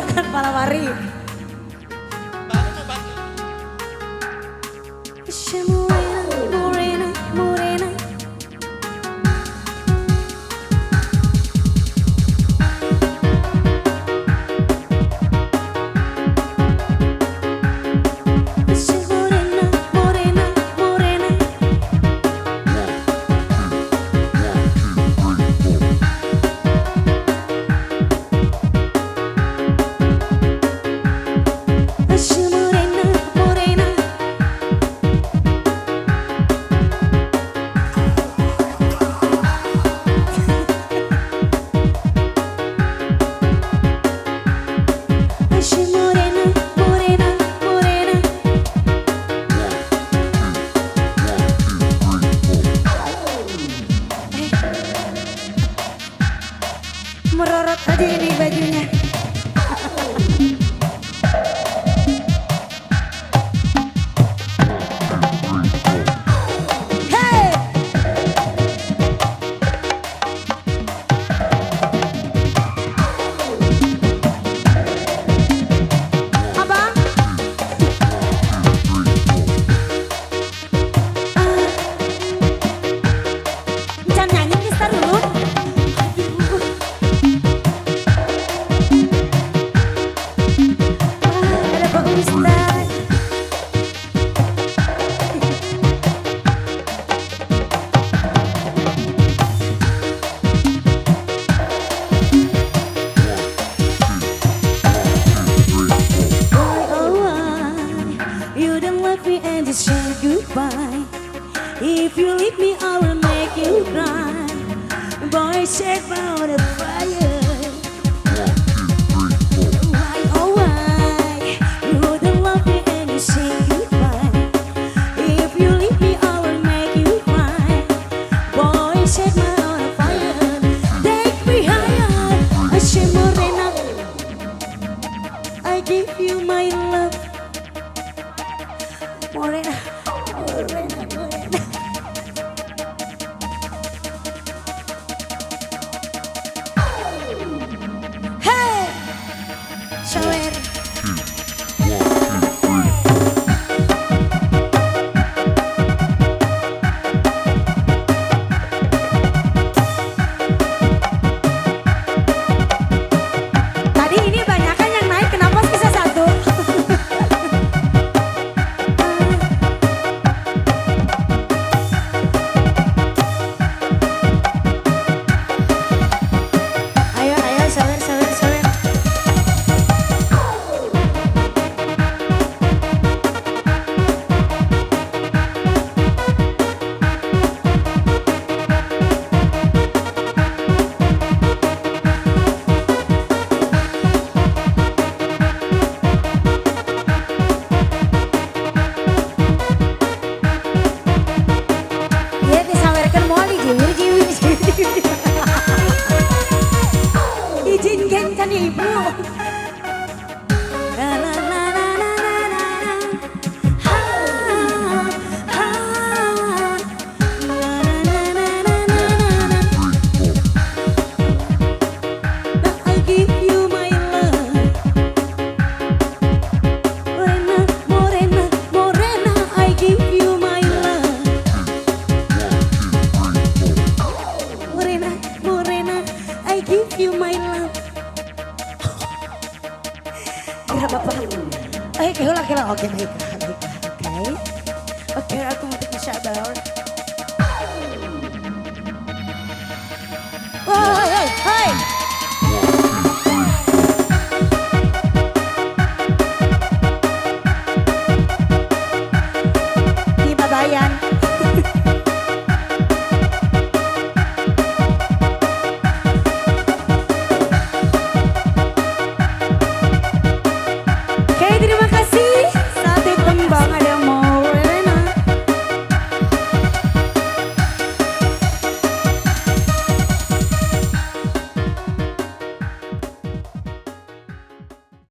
kan Palawari. Morena, Morena. Merorot aja ini bajunya. Hey! Abang? Jangan nyanyi kita dulu. And just say goodbye. If you leave me, I will make you cry. Boy, set by the fire. Why, oh why? You don't love me and you say goodbye. If you leave me, I will make you cry. Boy, set my heart on fire. Take me higher. I say Morena, I give you my love. Morena, Morena, Morena. Hey, shower. Tadi ini banyak kan yang naik, kenapa bisa satu? Izinkan ibu. La la la la la la la. Ha ha. La la la la la la. I give you my love. Morena, Morena, Morena, I give you my love. Morena, Morena, I give you my love. Kira bapak, oke, baik, oke, aku mau sabar.